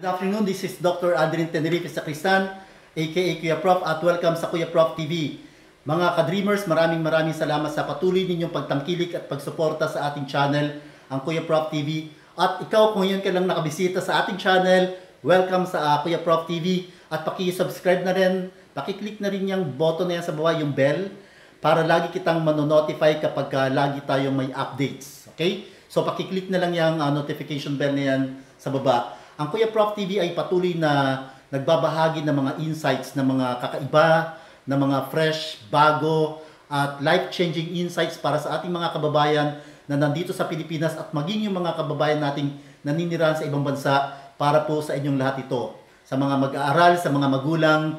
Good afternoon, this is Dr. Adrian Tenerife Sacristan, aka Kuya Prof, at welcome sa Kuya Prof TV. Mga ka-dreamers, maraming salamat sa patuloy ninyong pagtangkilik at pagsuporta sa ating channel, ang Kuya Prof TV. At ikaw, kung ngayon ka lang nakabisita sa ating channel, welcome sa Kuya Prof TV. At paki-subscribe na rin, paki-click na rin yung button na yan sa baba, yung bell, para lagi kitang manonotify kapag lagi tayong may updates. Okay? So paki-click na lang yung notification bell na yan sa baba. Ang Kuya Prof TV ay patuloy na nagbabahagi ng mga insights, ng mga kakaiba, ng mga fresh, bago, at life-changing insights para sa ating mga kababayan na nandito sa Pilipinas at maging yung mga kababayan nating naninirahan sa ibang bansa para po sa inyong lahat ito. Sa mga mag-aaral, sa mga magulang,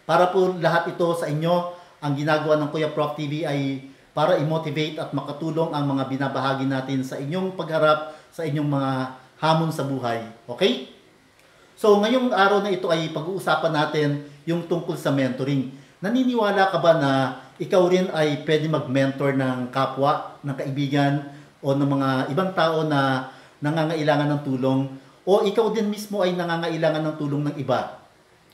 para po lahat ito sa inyo, ang ginagawa ng Kuya Prof TV ay para i-motivate at makatulong ang mga binabahagi natin sa inyong pagharap, sa inyong mga hamon sa buhay. Okay? So, ngayong araw na ito ay pag-uusapan natin yung tungkol sa mentoring. Naniniwala ka ba na ikaw rin ay pwede mag-mentor ng kapwa, ng kaibigan, o ng mga ibang tao na nangangailangan ng tulong, o ikaw din mismo ay nangangailangan ng tulong ng iba?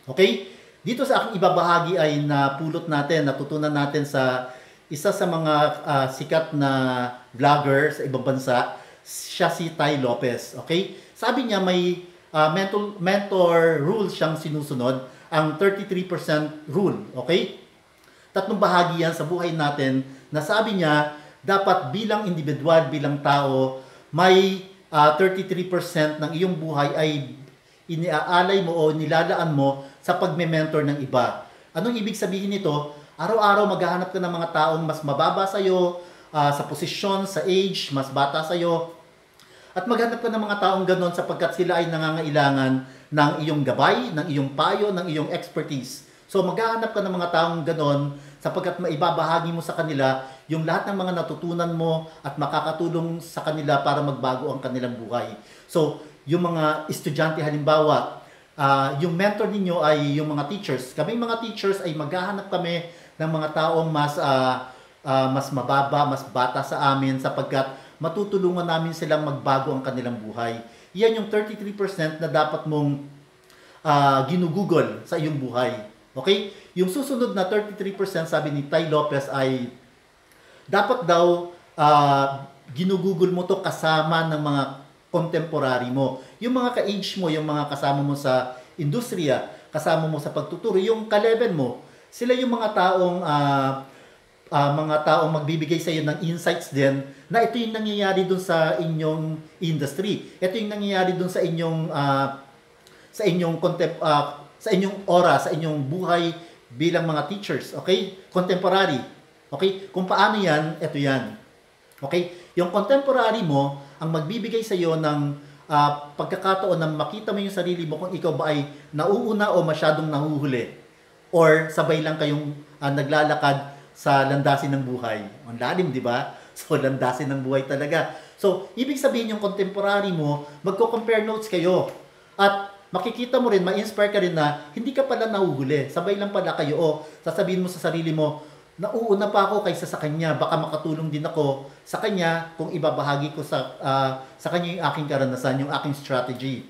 Okay? Dito sa aking ibabahagi ay napulot natin, natutunan natin sa isa sa mga sikat na vlogger sa ibang bansa, siya si Tai Lopez. Okay? Sabi niya may mentor rule siyang sinusunod, ang 33% rule. Okay? Tatlong bahagi yan sa buhay natin na sabi niya dapat bilang individual, bilang tao, may 33% ng iyong buhay ay iniaalay mo o nilalaan mo sa pagme-mentor ng iba. Anong ibig sabihin nito? Araw-araw maghahanap ka ng mga taong mas mababa sa'yo, sa posisyon, sa age, mas bata sa'yo. At maghanap ka ng mga taong ganon sapagkat sila ay nangangailangan ng iyong gabay, ng iyong payo, ng iyong expertise. So maghahanap ka ng mga taong ganon sapagkat maibabahagi mo sa kanila yung lahat ng mga natutunan mo at makakatulong sa kanila para magbago ang kanilang buhay. So yung mga estudyante halimbawa, yung mentor ninyo ay yung mga teachers. Kaming mga teachers ay maghahanap kami ng mga taong mas mababa, mas bata sa amin sapagkat matutulungan namin silang magbago ang kanilang buhay. Yan yung 33% na dapat mong ginugugol sa iyong buhay. Okay? Yung susunod na 33% sabi ni Tai Lopez ay dapat daw ginugugol mo to kasama ng mga contemporary mo. Yung mga ka-age mo, yung mga kasama mo sa industriya, kasama mo sa pagtuturo, yung ka-level mo, sila yung mga taong magbibigay sa iyo ng insights din na ito yung nangyayari dun sa inyong industry. Ito yung nangyayari dun sa inyong sa inyong oras, sa inyong buhay bilang mga teachers, okay? Contemporary. Okay? Kung paano yan, ito yan. Okay? Yung contemporary mo ang magbibigay sa iyo ng pagkakataon na makita mo yung sarili mo kung ikaw ba ay nauuna o masyadong nahuhuli or sabay lang kayong naglalakad sa landasin ng buhay. Ang lalim, di ba? So, landasin ng buhay talaga. So, ibig sabihin yung contemporary mo, magko-compare notes kayo. At makikita mo rin, ma-inspire ka rin na hindi ka pala nahuhuli. Sabay lang pala kayo. O, sasabihin mo sa sarili mo, nauuna pa ako kaysa sa kanya. Baka makatulong din ako sa kanya kung ibabahagi ko sa kanya yung aking karanasan, yung aking strategy.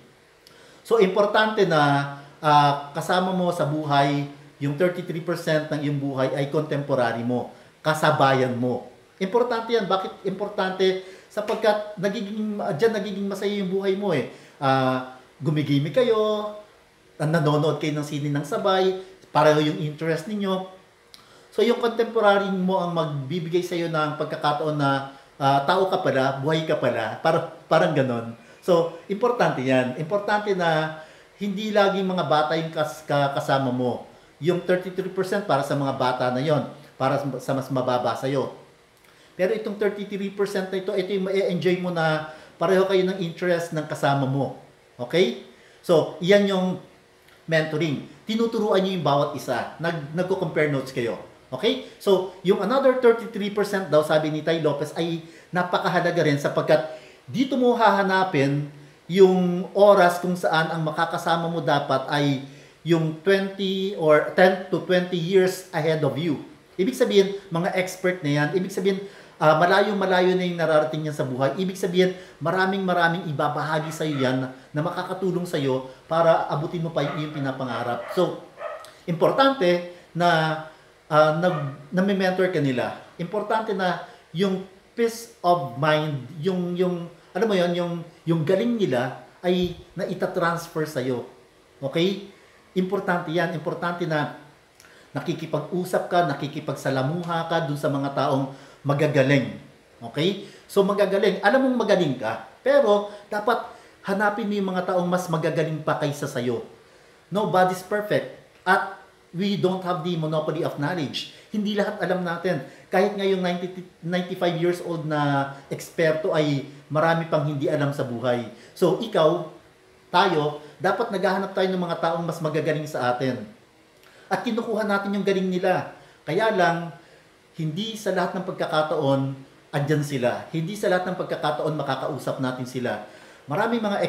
So, importante na kasama mo sa buhay, yung 33% ng iyong buhay ay contemporary mo, kasabayan mo. Importante yan. Bakit importante? Sapagkat nagiging masaya yung buhay mo eh. Gumigimi kayo, nanonood kayo ng sine ng sabay, pareho yung interest ninyo. So yung contemporary mo ang magbibigay sa iyo ng pagkakataon na tao ka pala, buhay ka pala, parang ganon. So importante yan. Importante na hindi laging mga bata yung kasama mo. Yung 33% para sa mga bata na yon, para sa mas mababa sa'yo. Pero itong 33% na ito yung ma-enjoy mo na pareho kayo ng interest ng kasama mo. Okay? So, iyan yung mentoring. Tinuturuan nyo yung bawat isa. Nagko-compare notes kayo. Okay? So, yung another 33% daw, sabi ni Tai Lopez, ay napakahalaga rin sapagkat dito mo hahanapin yung oras kung saan ang makakasama mo dapat ay yung 20 or 10 to 20 years ahead of you. Ibig sabihin, mga expert na yan. Ibig sabihin, malayo-malayo na yung nararating niya sa buhay. Ibig sabihin, maraming ibabahagi sa iyo yan na makakatulong sa iyo para abutin mo pa yung pinapangarap. So, importante na na-mentor ka nila. Importante na yung peace of mind, yung alam mo yon, yung galing nila ay naitatransfer sa iyo. Okay? Importante yan. Importante na nakikipag-usap ka, nakikipagsalamuha ka dun sa mga taong magagaling. Okay? So magagaling. Alam mong magaling ka, pero dapat hanapin mo yung mga taong mas magagaling pa kaysa sa'yo. Nobody's perfect. At we don't have the monopoly of knowledge. Hindi lahat alam natin. Kahit ngayong 95 years old na eksperto ay marami pang hindi alam sa buhay. So ikaw, tayo, dapat naghahanap tayo ng mga taong mas magagaling sa atin. At kinukuha natin yung galing nila. Kaya lang, hindi sa lahat ng pagkakataon, andyan sila. Hindi sa lahat ng pagkakataon, makakausap natin sila. Maraming mga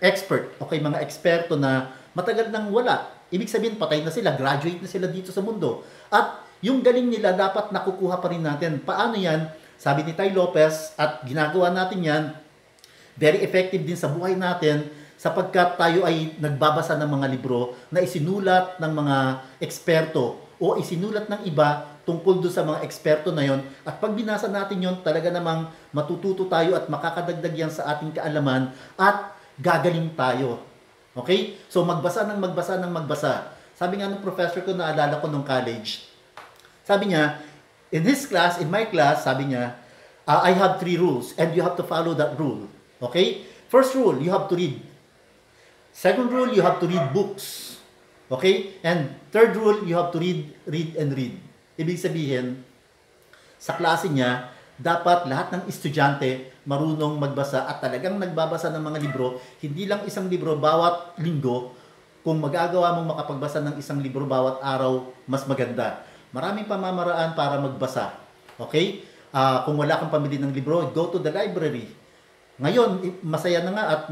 expert, okay, mga eksperto na matagal nang wala. Ibig sabihin, patay na sila, graduate na sila dito sa mundo. At yung galing nila, dapat nakukuha pa rin natin. Paano yan? Sabi ni Tay Lopez, at ginagawa natin yan, very effective din sa buhay natin, sapagkat tayo ay nagbabasa ng mga libro na isinulat ng mga eksperto o isinulat ng iba tungkol doon sa mga eksperto na yon. At pag binasa natin yon, talaga namang matututo tayo at makakadagdag yan sa ating kaalaman at gagaling tayo. Okay? So magbasa ng magbasa. Sabi nga ng professor ko, naalala ko nung college, sabi niya, in my class, sabi niya, I have 3 rules and you have to follow that rule. Okay? First rule, you have to read. Second rule, you have to read books. Okay? And third rule, you have to read. Ibig sabihin, sa klase niya, dapat lahat ng estudyante marunong magbasa at talagang nagbabasa ng mga libro, hindi lang isang libro bawat linggo. Kung magagawa mong makapagbasa ng isang libro bawat araw, mas maganda. Maraming pamamaraan para magbasa. Okay? Kung wala kang pamili ng libro, go to the library. Ngayon, masaya na nga at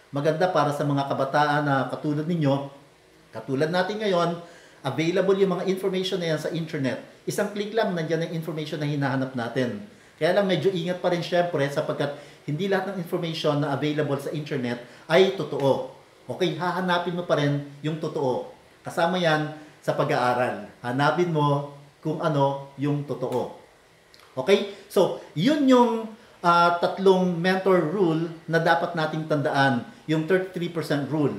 maganda para sa mga kabataan na katulad ninyo. Katulad natin ngayon, available yung mga information na yan sa internet. Isang click lang, nandiyan ang information na hinahanap natin. Kaya lang medyo ingat pa rin syempre sapagkat hindi lahat ng information na available sa internet ay totoo. Okay, hahanapin mo pa rin yung totoo. Kasama yan sa pag-aaral. Hanapin mo kung ano yung totoo. Okay? So, yun yung tatlong mentor rule na dapat nating tandaan. Yung 33% rule.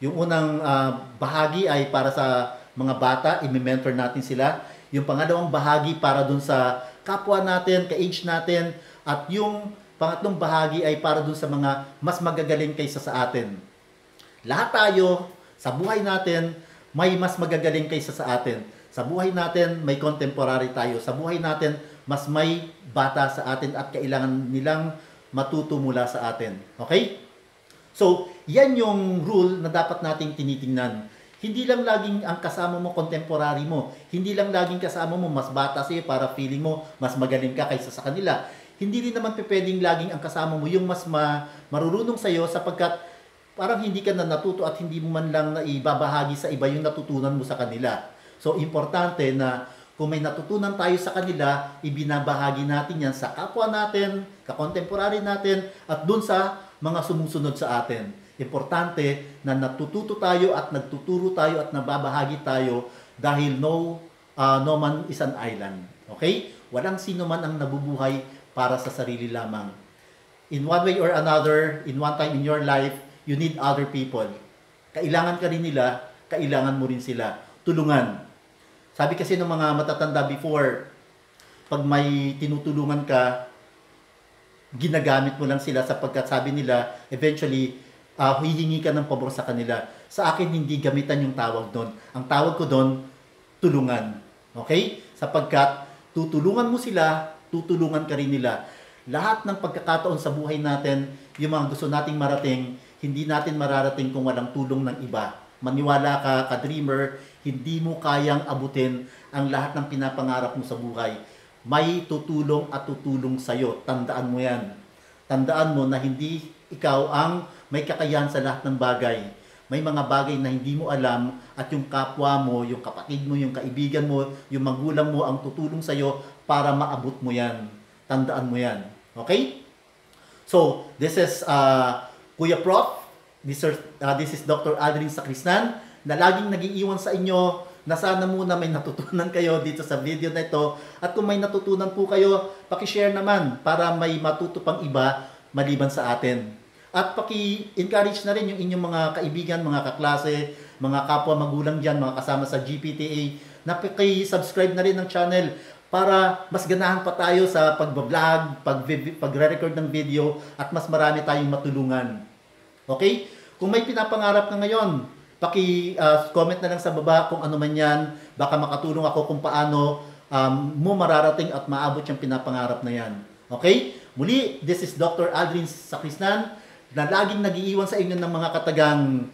Yung unang bahagi ay para sa mga bata, i-mentor natin sila. Yung pangalawang bahagi para dun sa kapwa natin, ka-age natin. At yung pangatlong bahagi ay para dun sa mga mas magagaling kaysa sa atin. Lahat tayo, sa buhay natin, may mas magagaling kaysa sa atin. Sa buhay natin, may contemporary tayo. Sa buhay natin, mas may bata sa atin at kailangan nilang matuto mula sa atin. Okay? So, yan yung rule na dapat nating tinitingnan. Hindi lang laging ang kasama mo contemporary mo. Hindi lang laging kasama mo mas bata sa'yo para feeling mo mas magaling ka kaysa sa kanila. Hindi rin naman pwedeng laging ang kasama mo yung mas marurunong sa'yo sapagkat parang hindi ka na natuto at hindi mo man lang naibabahagi sa iba yung natutunan mo sa kanila. So, importante na kung may natutunan tayo sa kanila, ibinabahagi natin yan sa kapwa natin, ka-contemporary natin, at dun sa mga sumusunod sa atin. Importante na natututo tayo at nagtuturo tayo at nababahagi tayo dahil no man is an island. Okay? Walang sino man ang nabubuhay para sa sarili lamang. In one way or another, in one time in your life, you need other people. Kailangan ka rin nila, kailangan mo rin sila. Tulungan. Sabi kasi ng mga matatanda before, pag may tinutulungan ka, ginagamit mo lang sila sapagkat sabi nila, eventually, hihingi ka ng pabor sa kanila. Sa akin, hindi gamitan yung tawag doon. Ang tawag ko doon, tulungan. Okay? Sapagkat, tutulungan mo sila, tutulungan ka rin nila. Lahat ng pagkakataon sa buhay natin, yung mga gusto nating marating, hindi natin mararating kung walang tulong ng iba. Maniwala ka, ka-dreamer, hindi mo kayang abutin ang lahat ng pinapangarap mo sa buhay. May tutulong at tutulong sa'yo. Tandaan mo yan. Tandaan mo na hindi ikaw ang may kakayahan sa lahat ng bagay. May mga bagay na hindi mo alam at yung kapwa mo, yung kapatid mo, yung kaibigan mo, yung magulang mo ang tutulong sa'yo para maabot mo yan. Tandaan mo yan. Okay? So, this is Kuya Prof. This is Dr. Aldrin Sacristan na laging nag-iiwan sa inyo na sana muna may natutunan kayo dito sa video na ito. At kung may natutunan po kayo, paki-share naman para may matuto pang iba maliban sa atin. At paki-encourage na rin yung inyong mga kaibigan, mga kaklase, mga kapwa magulang dyan, mga kasama sa GPTA, na paki-subscribe na rin ng channel para mas ganahan pa tayo sa pag-vlog, pagre-record ng video, at mas marami tayong matulungan. Okay? Kung may pinapangarap ka ngayon, comment na lang sa baba kung ano man yan. Baka makatulong ako kung paano mo mararating at maabot yung pinapangarap na yan. Okay? Muli, this is Dr. Aldrin Sacristan na laging nag-iiwan sa inyo ng mga katagang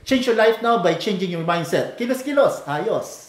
change your life now by changing your mindset. Kilos-kilos! Ayos!